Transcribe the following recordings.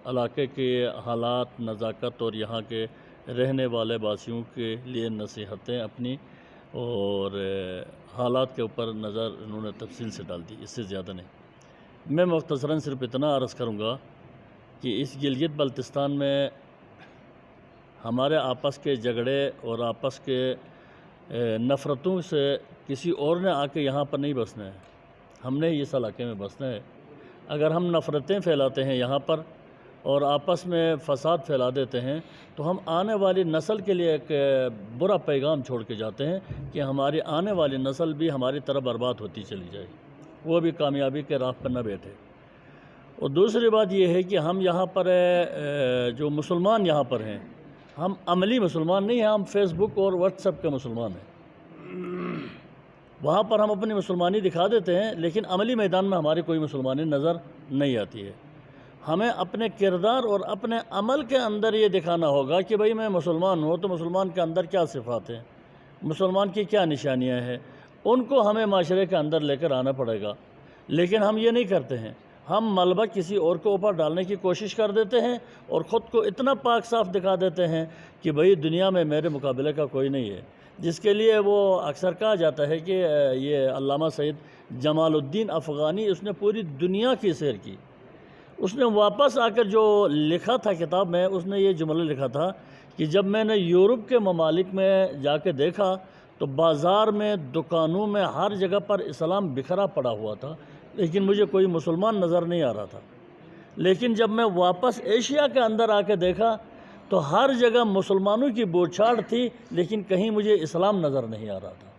علاقے کے حالات، نزاکت اور یہاں کے رہنے والے باسیوں کے لیے نصیحتیں اپنی اور حالات کے اوپر نظر انہوں نے تفصیل سے ڈال دی، اس سے زیادہ نہیں۔ میں مختصراً صرف اتنا عرض کروں گا کہ اس گلگت بلتستان میں ہمارے آپس کے جھگڑے اور آپس کے نفرتوں سے کسی اور نے آ کے یہاں پر نہیں بسنا ہے، ہم نے اس علاقے میں بسنا ہے۔ اگر ہم نفرتیں پھیلاتے ہیں یہاں پر اور آپس میں فساد پھیلا دیتے ہیں تو ہم آنے والی نسل کے لیے ایک برا پیغام چھوڑ کے جاتے ہیں کہ ہماری آنے والی نسل بھی ہماری طرح برباد ہوتی چلی جائے، وہ بھی کامیابی کے راہ پر نہ بیٹھے۔ اور دوسری بات یہ ہے کہ ہم یہاں پر جو مسلمان یہاں پر ہیں، ہم عملی مسلمان نہیں ہیں، ہم فیس بک اور واٹس ایپ کے مسلمان ہیں۔ وہاں پر ہم اپنی مسلمانی دکھا دیتے ہیں لیکن عملی میدان میں ہماری کوئی مسلمانی نظر نہیں آتی ہے۔ ہمیں اپنے کردار اور اپنے عمل کے اندر یہ دکھانا ہوگا کہ بھئی میں مسلمان ہوں تو مسلمان کے اندر کیا صفات ہیں، مسلمان کی کیا نشانیاں ہیں، ان کو ہمیں معاشرے کے اندر لے کر آنا پڑے گا۔ لیکن ہم یہ نہیں کرتے ہیں، ہم ملبہ کسی اور کے اوپر ڈالنے کی کوشش کر دیتے ہیں اور خود کو اتنا پاک صاف دکھا دیتے ہیں کہ بھئی دنیا میں میرے مقابلے کا کوئی نہیں ہے، جس کے لیے وہ اکثر کہا جاتا ہے کہ یہ علامہ سید جمال الدین افغانی، اس نے پوری دنیا کی سیر کی۔ اس نے واپس آ کر جو لکھا تھا کتاب میں، اس نے یہ جملہ لکھا تھا کہ جب میں نے یورپ کے ممالک میں جا کے دیکھا تو بازار میں، دکانوں میں، ہر جگہ پر اسلام بکھرا پڑا ہوا تھا لیکن مجھے کوئی مسلمان نظر نہیں آ رہا تھا۔ لیکن جب میں واپس ایشیا کے اندر آ کے دیکھا تو ہر جگہ مسلمانوں کی بوچھاڑ تھی لیکن کہیں مجھے اسلام نظر نہیں آ رہا تھا۔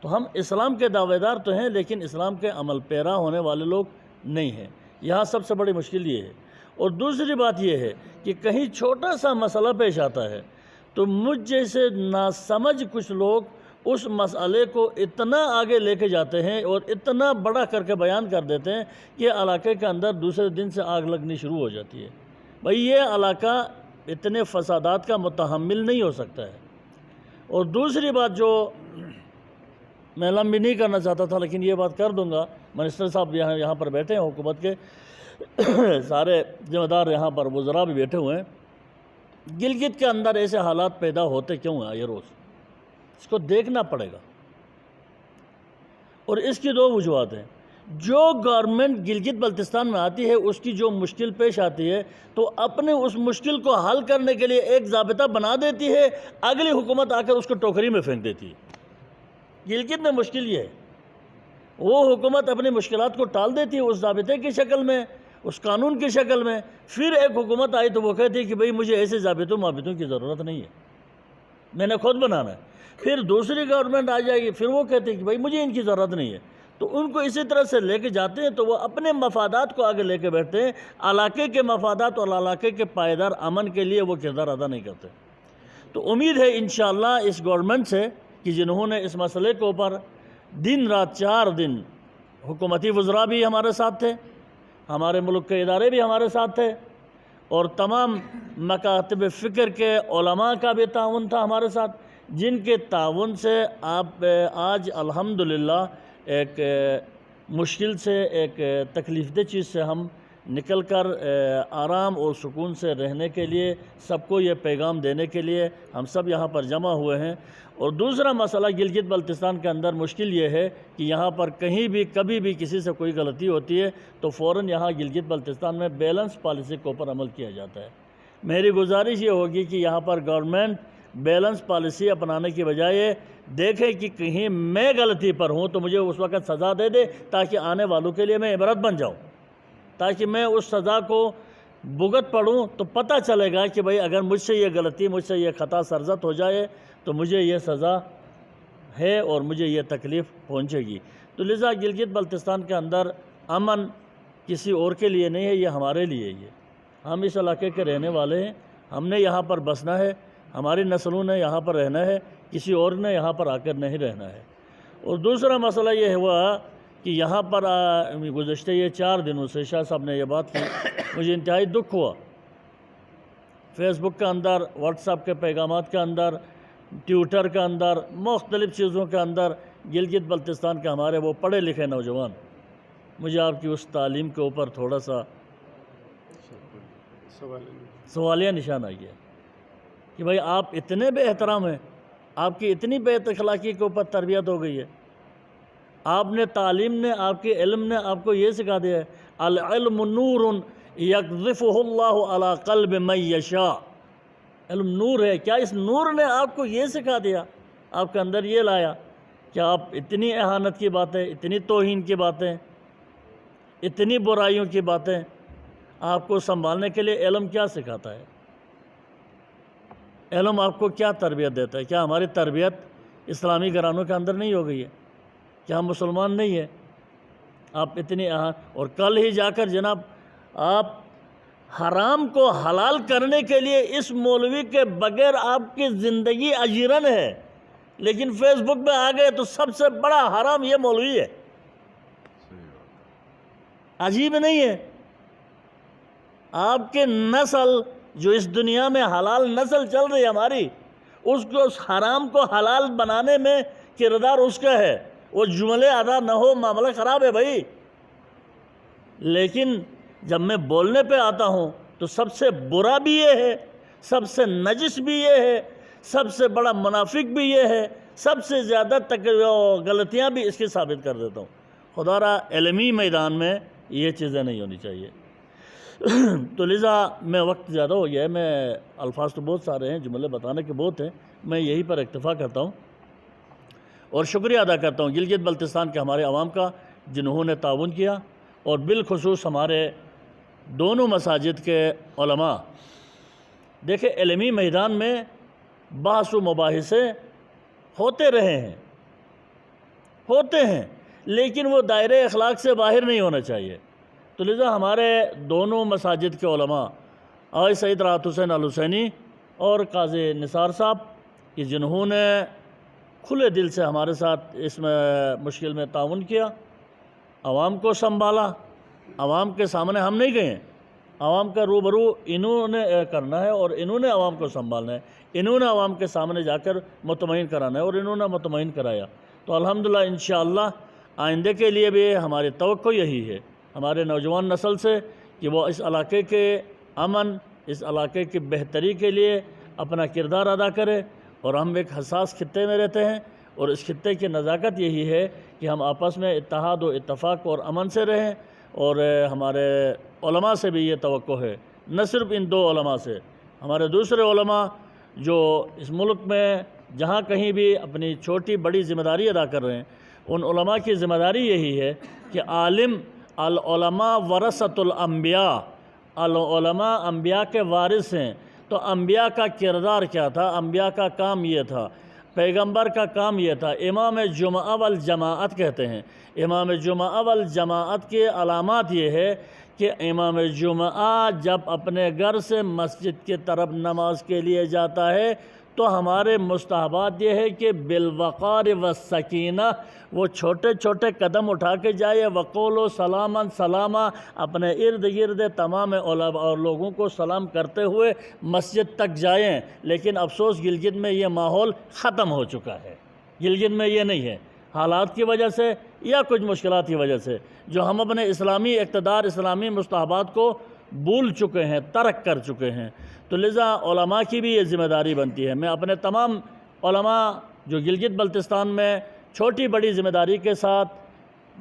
تو ہم اسلام کے دعوے دار تو ہیں لیکن اسلام کے عمل پیرا ہونے والے لوگ نہیں ہیں، یہاں سب سے بڑی مشکل یہ ہے۔ اور دوسری بات یہ ہے کہ کہیں چھوٹا سا مسئلہ پیش آتا ہے تو مجھ جیسے ناسمجھ کچھ لوگ اس مسئلے کو اتنا آگے لے کے جاتے ہیں اور اتنا بڑا کر کے بیان کر دیتے ہیں کہ علاقے کے اندر دوسرے دن سے آگ لگنی شروع ہو جاتی ہے۔ بھئی یہ علاقہ اتنے فسادات کا متحمل نہیں ہو سکتا ہے۔ اور دوسری بات جو میں لمبی نہیں کرنا چاہتا تھا لیکن یہ بات کر دوں گا، منسٹر صاحب یہاں پر بیٹھے ہیں، حکومت کے سارے ذمہ دار یہاں پر وزراء بھی بیٹھے ہوئے ہیں۔ گلگت کے اندر ایسے حالات پیدا ہوتے کیوں ہیں یہ روز؟ اس کو دیکھنا پڑے گا اور اس کی دو وجوہات ہیں۔ جو گورنمنٹ گلگت بلتستان میں آتی ہے اس کی جو مشکل پیش آتی ہے تو اپنے اس مشکل کو حل کرنے کے لیے ایک ضابطہ بنا دیتی ہے، اگلی حکومت آ کر اس کو ٹوکری میں پھینک دیتی ہے۔ گلگت میں مشکل یہ ہے، وہ حکومت اپنی مشکلات کو ٹال دیتی ہے اس ضابطے کی شکل میں، اس قانون کی شکل میں، پھر ایک حکومت آئی تو وہ کہتی ہے کہ بھئی مجھے ایسے ضابطوں مابطوں کی ضرورت نہیں ہے، میں نے خود بنانا ہے۔ پھر دوسری گورنمنٹ آ جائے گی، پھر وہ کہتے ہیں کہ بھئی مجھے ان کی ضرورت نہیں ہے۔ تو ان کو اسی طرح سے لے کے جاتے ہیں تو وہ اپنے مفادات کو آگے لے کے بیٹھتے ہیں، علاقے کے مفادات اور علاقے کے پائیدار امن کے لیے وہ کردار ادا نہیں کرتے۔ تو امید ہے انشاءاللہ اس گورنمنٹ سے کہ جنہوں نے اس مسئلے کے اوپر دن رات 4 دن، حکومتی وزراء بھی ہمارے ساتھ تھے، ہمارے ملک کے ادارے بھی ہمارے ساتھ تھے اور تمام مکاتب فکر کے علماء کا بھی تعاون تھا ہمارے ساتھ، جن کے تعاون سے آپ آج الحمدللہ ایک مشکل سے، ایک تکلیف دہ چیز سے ہم نکل کر آرام اور سکون سے رہنے کے لیے، سب کو یہ پیغام دینے کے لیے ہم سب یہاں پر جمع ہوئے ہیں۔ اور دوسرا مسئلہ گلگت بلتستان کے اندر مشکل یہ ہے کہ یہاں پر کہیں بھی کبھی بھی کسی سے کوئی غلطی ہوتی ہے تو فوراً یہاں گلگت بلتستان میں بیلنس پالیسی کے اوپر عمل کیا جاتا ہے۔ میری گزارش یہ ہوگی کہ یہاں پر گورنمنٹ بیلنس پالیسی اپنانے کی بجائے دیکھے کہ کہیں میں غلطی پر ہوں تو مجھے اس وقت سزا دے دے تاکہ آنے والوں کے لیے میں عبرت بن جاؤں، تاکہ میں اس سزا کو بھگت پڑوں تو پتہ چلے گا کہ بھئی اگر مجھ سے یہ غلطی، مجھ سے یہ خطا سرزد ہو جائے تو مجھے یہ سزا ہے اور مجھے یہ تکلیف پہنچے گی۔ تو لہذا گلگت بلتستان کے اندر امن کسی اور کے لیے نہیں ہے، یہ ہمارے لیے ہی ہے۔ ہم اس علاقے کے رہنے والے ہیں، ہم نے یہاں پر بسنا ہے، ہماری نسلوں نے یہاں پر رہنا ہے، کسی اور نے یہاں پر آ کر نہیں رہنا ہے۔ اور دوسرا مسئلہ یہ ہوا کہ یہاں پر گزشتہ یہ 4 دنوں سے شاہ صاحب نے یہ بات کی، مجھے انتہائی دکھ ہوا۔ فیس بک کے اندر، واٹس ایپ کے پیغامات کے اندر، ٹویٹر کے اندر، مختلف چیزوں کے اندر گلگت بلتستان کے ہمارے وہ پڑھے لکھے نوجوان مجھے آپ کی اس تعلیم کے اوپر تھوڑا سا سوالیہ نشان آ گیا کہ بھائی آپ اتنے بے احترام ہیں، آپ کی اتنی بے اخلاقی کے اوپر تربیت ہو گئی ہے، آپ نے تعلیم نے، آپ کے علم نے آپ کو یہ سکھا دیا ہے العلم نور یقذفہ اللہ علی قلب من یشاء، علم نور ہے، کیا اس نور نے آپ کو یہ سکھا دیا، آپ کے اندر یہ لایا کہ آپ اتنی اہانت کی باتیں، اتنی توہین کی باتیں، اتنی برائیوں کی باتیں آپ کو سنبھالنے کے لیے علم کیا سکھاتا ہے؟ علم آپ کو کیا تربیت دیتا ہے؟ کیا ہماری تربیت اسلامی گھرانوں کے اندر نہیں ہو گئی ہے؟ کیا ہم مسلمان نہیں ہیں؟ آپ اتنی اور کل ہی جا کر جناب آپ حرام کو حلال کرنے کے لیے اس مولوی کے بغیر آپ کی زندگی اجیرن ہے، لیکن فیس بک میں آ گئے تو سب سے بڑا حرام یہ مولوی ہے۔ عجیب نہیں ہے؟ آپ کے نسل جو اس دنیا میں حلال نسل چل رہی ہے ہماری، اس کو اس حرام کو حلال بنانے میں کردار اس کا ہے، وہ جملے ادا نہ ہو معاملہ خراب ہے بھائی۔ لیکن جب میں بولنے پہ آتا ہوں تو سب سے برا بھی یہ ہے، سب سے نجس بھی یہ ہے، سب سے بڑا منافق بھی یہ ہے، سب سے زیادہ غلطیاں بھی اس کی ثابت کر دیتا ہوں۔ خدا را علمی میدان میں یہ چیزیں نہیں ہونی چاہیے۔ تو لذا میں وقت زیادہ ہو گیا ہے، میں الفاظ تو بہت سارے ہیں، جملے بتانے کے بہت ہیں، میں یہی پر اکتفا کرتا ہوں اور شکریہ ادا کرتا ہوں گلگت بلتستان کے ہمارے عوام کا جنہوں نے تعاون کیا، اور بالخصوص ہمارے دونوں مساجد کے علماء۔ دیکھیں علمی میدان میں بحث و مباحثے ہوتے رہے ہیں، ہوتے ہیں، لیکن وہ دائرہ اخلاق سے باہر نہیں ہونا چاہیے۔ تو لذا ہمارے دونوں مساجد کے علماء آج سید راحت حسین الحسینی اور قاضی نثار صاحب کہ جنہوں نے کھلے دل سے ہمارے ساتھ اس میں مشکل میں تعاون کیا، عوام کو سنبھالا، عوام کے سامنے ہم نہیں گئے ہیں، عوام کا روبرو انہوں نے کرنا ہے اور انہوں نے عوام کو سنبھالنا ہے، انہوں نے عوام کے سامنے جا کر مطمئن کرانا ہے اور انہوں نے مطمئن کرایا۔ تو الحمدللہ انشاءاللہ آئندے کے لیے بھی ہماری توقع یہی ہے ہمارے نوجوان نسل سے کہ وہ اس علاقے کے امن، اس علاقے کی بہتری کے لیے اپنا کردار ادا کرے، اور ہم ایک حساس خطے میں رہتے ہیں اور اس خطے کی نزاکت یہی ہے کہ ہم آپس میں اتحاد و اتفاق اور امن سے رہیں، اور ہمارے علماء سے بھی یہ توقع ہے، نہ صرف ان دو علماء سے، ہمارے دوسرے علماء جو اس ملک میں جہاں کہیں بھی اپنی چھوٹی بڑی ذمہ داری ادا کر رہے ہیں، ان علماء کی ذمہ داری یہی ہے کہ عالم العلماء ورثۃ الانبیاء، العلماء انبیاء کے وارث ہیں۔ تو انبیاء کا کردار کیا تھا؟ انبیاء کا کام یہ تھا، پیغمبر کا کام یہ تھا۔ امام جمعہ والجماعت کہتے ہیں، امام جمعہ والجماعت کے علامات یہ ہے کہ امام جمعہ جب اپنے گھر سے مسجد کی طرف نماز کے لیے جاتا ہے تو ہمارے مستحبات یہ ہے کہ بالوقار والسکینہ وہ چھوٹے چھوٹے قدم اٹھا کے جائے، وقول و سلاما سلاما، اپنے ارد گرد تمام علماء اور لوگوں کو سلام کرتے ہوئے مسجد تک جائیں۔ لیکن افسوس گلگت میں یہ ماحول ختم ہو چکا ہے، گلگت میں یہ نہیں ہے، حالات کی وجہ سے یا کچھ مشکلات کی وجہ سے جو ہم اپنے اسلامی اقتدار، اسلامی مستحبات کو بھول چکے ہیں، ترک کر چکے ہیں۔ تو لذا علماء کی بھی یہ ذمہ داری بنتی ہے۔ میں اپنے تمام علماء جو گلگت بلتستان میں چھوٹی بڑی ذمہ داری کے ساتھ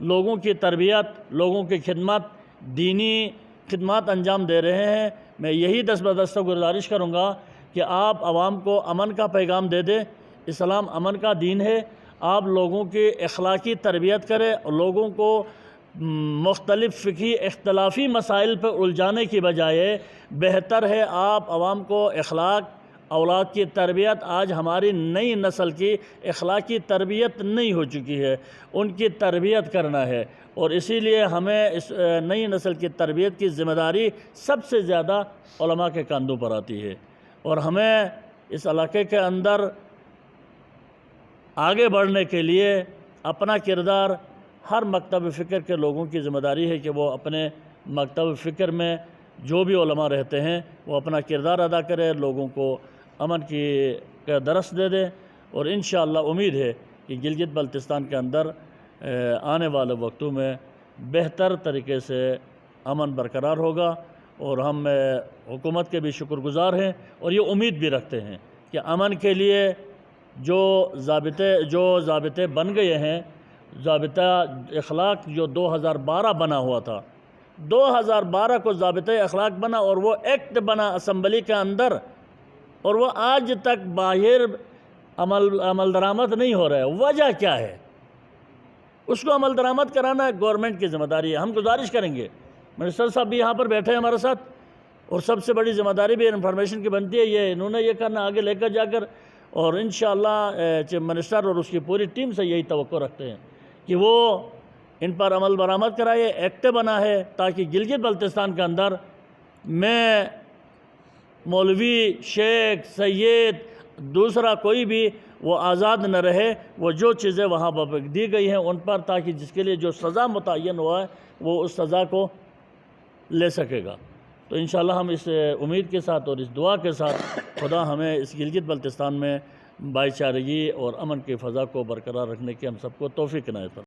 لوگوں کی تربیت، لوگوں کی خدمت، دینی خدمات انجام دے رہے ہیں، میں یہی دست بدست گزارش کروں گا کہ آپ عوام کو امن کا پیغام دے دیں۔ اسلام امن کا دین ہے، آپ لوگوں کی اخلاقی تربیت کریں، لوگوں کو مختلف فقہی اختلافی مسائل پر الجھانے کی بجائے بہتر ہے آپ عوام کو اخلاق، اولاد کی تربیت، آج ہماری نئی نسل کی اخلاقی تربیت نہیں ہو چکی ہے، ان کی تربیت کرنا ہے، اور اسی لیے ہمیں اس نئی نسل کی تربیت کی ذمہ داری سب سے زیادہ علماء کے کاندھوں پر آتی ہے، اور ہمیں اس علاقے کے اندر آگے بڑھنے کے لیے اپنا کردار، ہر مکتب فکر کے لوگوں کی ذمہ داری ہے کہ وہ اپنے مکتب فکر میں جو بھی علماء رہتے ہیں وہ اپنا کردار ادا کرے، لوگوں کو امن کی درس دے دیں، اور انشاءاللہ امید ہے کہ گلگت بلتستان کے اندر آنے والے وقتوں میں بہتر طریقے سے امن برقرار ہوگا، اور ہم حکومت کے بھی شکر گزار ہیں اور یہ امید بھی رکھتے ہیں کہ امن کے لیے جو ضابطے بن گئے ہیں، ضابطہ اخلاق جو 2012 بنا ہوا تھا، 2012 کو ضابطہ اخلاق بنا اور وہ ایکٹ بنا اسمبلی کے اندر، اور وہ آج تک باہر عمل درآمد نہیں ہو رہا ہے۔ وجہ کیا ہے؟ اس کو عمل درآمد کرانا گورنمنٹ کی ذمہ داری ہے۔ ہم گزارش کریں گے، منسٹر صاحب بھی یہاں پر بیٹھے ہیں ہمارے ساتھ، اور سب سے بڑی ذمہ داری بھی انفارمیشن کی بنتی ہے، یہ انہوں نے یہ کرنا آگے لے کر جا کر، اور انشاءاللہ چیف منسٹر اور اس کی پوری ٹیم سے یہی توقع رکھتے ہیں کہ وہ ان پر عمل درآمد کرائے۔ ایکٹ بنا ہے تاکہ گلگت بلتستان کے اندر میں مولوی، شیخ، سید، دوسرا کوئی بھی وہ آزاد نہ رہے، وہ جو چیزیں وہاں دی گئی ہیں ان پر، تاکہ جس کے لیے جو سزا متعین ہوا ہے وہ اس سزا کو لے سکے گا۔ تو انشاءاللہ ہم اس امید کے ساتھ اور اس دعا کے ساتھ خدا ہمیں اس گلگت بلتستان میں بھائی چارگی اور امن کی فضا کو برقرار رکھنے کی ہم سب کو توفیق عنایت فرمائے۔